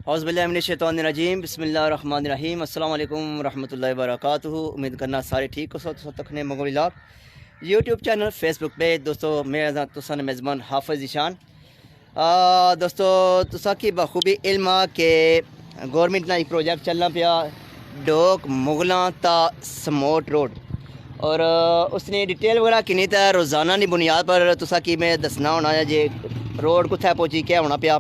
اعوذ باللہ من الشیطان الرجیم بسم اللہ الرحمن الرحیم السلام علیکم ورحمۃ اللہ وبرکاتہ۔ امید کرنا سارے ٹھیک ہو سو تکنے مغوی لاک یوٹیوب چینل فیس بک پہ دوستو میرا تسان میزبان حافظ ذیشان۔ دوستو تسا کی بخوبی علم کہ گورنمنٹ نے ایک پروجیکٹ چلنا پیا ڈوک مغلاں تا سموٹ روڈ، اور اس نے ڈیٹیل وغیرہ کنی تا روزانہ کی بنیاد پر تسا کی میں دسنا ہونا ہے جی روڈ کتھے پہنچی کیا ہونا پیا۔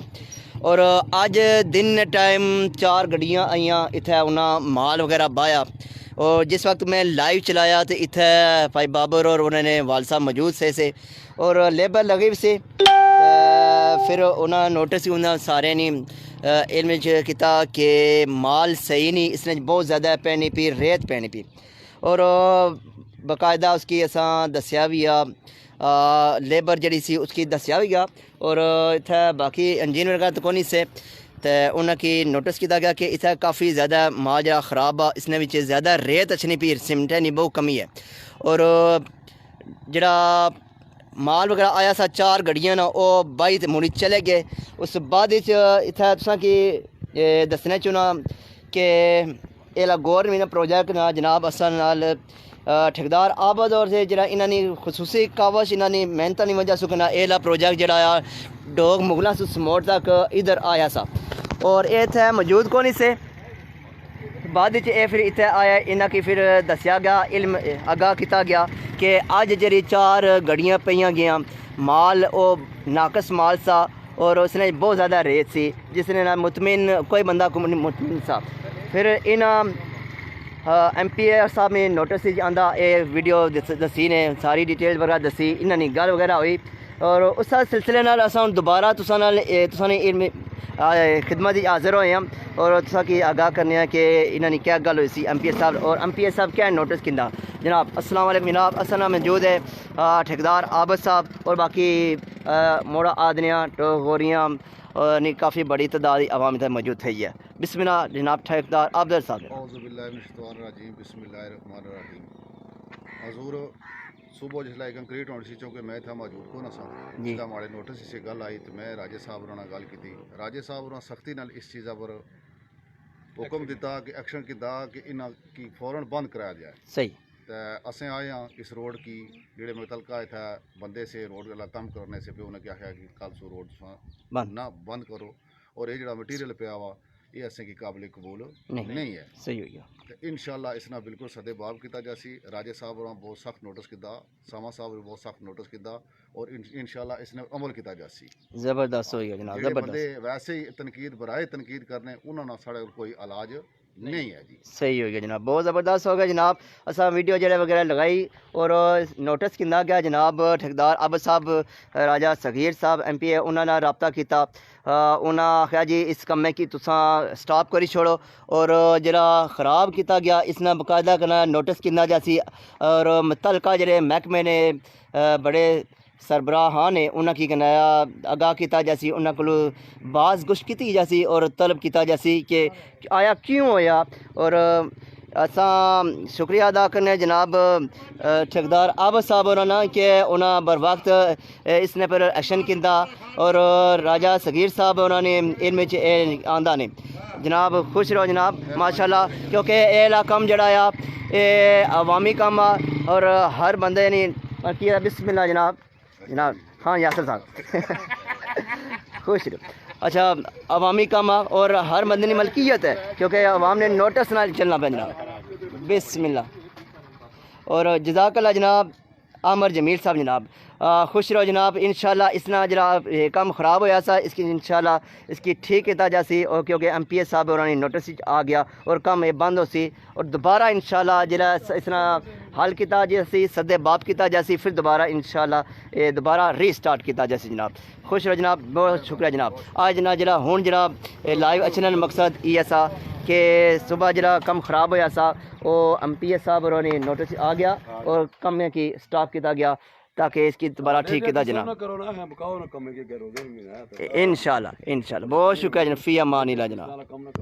اور اج دن ٹائم 4 گڈیاں آئیاں اتھے انہاں مال وغیرہ بایا، اور جس وقت میں لائیو چلایا تو اتھے بھائی بابر اور انہوں نے وال صاحب موجود سے اور لیبر لگی بھی سے۔ پھر انہاں نوٹس ہی انہاں سارے نہیں علم کیتا کہ مال صحیح نہیں، اس نے بہت زیادہ پینی پی ریت پینی پی، اور باقاعدہ اس کی اساں دسیا بھی لیبر جڑی سی اس کی دسیا بھی گیا، اور اتھے باقی انجین وغیرہ تو کونی سے تو انہاں کی نوٹس کیتا گیا کہ اتھے کافی زیادہ مال جڑا خراب اس نے وچ زیادہ ریت اچھنی پی سیمنٹ نہیں بہت کمی ہے، اور جڑا مال وغیرہ آیا سا 4 گڈیاں نا وہ 22 مڑی چلے گئے۔ اس بعد اتھے تساں کی دسنے چنا کہ یہ گورنمنٹ پروجیکٹ نا جناب اصل نال ٹھیکدار آباد اور سے جڑا انہاں نے خصوصی کاوش انہاں نے محنت نہیں وجہ سکنا ایلا پروجیکٹ جڑا آیا ڈوگ مغلاں سے سموٹ تک ادھر آیا سا، اور یہ تھے موجود کونی سے بعد اے پھر اتنے آیا انہاں کی پھر دسیا گیا علم آگاہ کیتا گیا کہ اج جڑی 4 گڈیاں پئیاں گیاں مال او ناقص مال سا، اور اس نے بہت زیادہ ریت سی جس نے مطمئن کوئی بندہ کو مطمئن سا۔ پھر انہاں ایم پی اے صاحب نے نوٹس آندا اے ویڈیو دسی نے ساری ڈیٹیل وغیرہ دسی انہاں نے گل وغیرہ ہوئی، اور اس سلسلے نال اساں دوبارہ تساں نے علم خدمت حاضر ہوئے ہیں اور تساں کی آگاہ کرنے ہیں کہ انہاں نے کیا گل ہوئی سی ایم پی اے صاحب، اور ایم پی اے صاحب کیا نوٹس کیندا جناب۔ السلام علیکم جناب، اصل نام موجود ہے ٹھیکدار عابد صاحب اور باقی موڑا آدنیاں ٹوغوریاں نے کافی بڑی تعداد عوام ادھر موجود ہے۔ بسم اللہ جناب ٹھیکدار عابد صاحب۔ اعوذ باللہ من الشیطان الرجیم بسم اللہ الرحمن الرحیم۔ حضور صبح جسے کنکریٹ ہونے سی چونکہ میں تھا موجود کو نہ سا جس ہمارے نوٹس سے گل آئی تو میں راجے صاحب نے گل کی، راجے صاحب نے سختی نال اس چیزا پر حکم دیتا کہ ایکشن کیتا کہ انہاں کی فوراً بند کرایا جائے۔ صحیح تو اسیں آئے ہیں اس روڈ کی جڑے متعلقہ تھا بندے سے روڈ والا کام کرنے سے پہ انہیں کیا کہا کہ کل سو روڈ نہ بند کرو، اور یہ جڑا مٹیریل پہ آوا یہ اسیں کی قابل قبول نہیں ہے۔ صحیح ہو گیا انشاءاللہ اس نے بالکل سدے باب کیتا جاسی، راجے صاحب نے بہت سخت نوٹس کیتا، ساما صاحب نے بہت سخت نوٹس کیتا، اور انشاءاللہ اس نے عمل کیتا جاسی۔ زبردست ہو گیا جناب، جڑے زبردست۔ بندے ویسے ہی تنقید برائے تنقید کرنے انہوں نے سارے کوئی علاج نہیں ہے جی۔ صحیح ہو گیا جناب، بہت زبردست ہو گیا جناب۔ اساں ویڈیو جڑے وغیرہ لگائی اور نوٹس کیندا گیا جناب ٹھیکدار عابد صاحب راجہ صغیر صاحب ایم پی اے انہاں نال رابطہ کیتا، انہاں آخیا جی اس کمے کی تساں سٹاپ کری چھوڑو، اور جڑا خراب کیتا گیا اس نے باقاعدہ کرنا نوٹس کیندا جاسی، اور متعلقہ جڑے محکمے نے بڑے سربراہاں نے انہاں کی کنایا آگاہ کیتا جاسی، انہاں کولو بعض گشت کیتی جاسی اور طلب کیتا جاسی کہ آیا کیوں ہویا، اور اساں شکریہ ادا کرنے جناب ٹھیکدار عابد صاحب ہونا کہ انہاں بر وقت اس نے پر ایکشن کیندا، اور راجہ صغیر صاحب انہوں نے علم آندا نے جناب۔ خوش رہو جناب ماشاءاللہ، کیونکہ یہ کام جڑا آ یہ عوامی کام آ، اور ہر بندے نے کیا بسم اللہ جناب جناب ہاں یاسر صاحب خوش رہو۔ اچھا عوامی کام آ اور ہر بندے کی ملکیت ہے کیونکہ عوام نے نوٹس نہ چلنا پہ جناب، بسم اللہ۔ اور جزاک اللہ جناب عامر جمیل صاحب جناب، خوش رہو جناب۔ انشاءاللہ اس نا جڑا کام خراب ہویا سا اس کی انشاءاللہ اس کی ٹھیک کیتا جاسی، اور کیونکہ ایم پی اے صاحب انہوں نے نوٹس آ گیا اور کام یہ بند ہو سی، اور دوبارہ انشاءاللہ جڑا اس نا حل کیتا جاسی سدے باب کیتا جاسی، پھر دوبارہ انشاءاللہ دوبارہ ری سٹارٹ کیتا جاسی جناب۔ خوش رہو جناب، بہت شکریہ جناب۔ آج نا جڑا ہون جڑا لائیو اچھنے مقصد یہ سا کہ صبح جڑا کم خراب ہویا سا وہ ایم پی اے صاحب انہوں نے نوٹس آ گیا اور کم کی سٹاپ کیتا گیا تاکہ اس کی دوبارہ ٹھیک کیتا جناب۔ انشاءاللہ انشاءاللہ بہت شکریہ جناب، فی امان اللہ جناب۔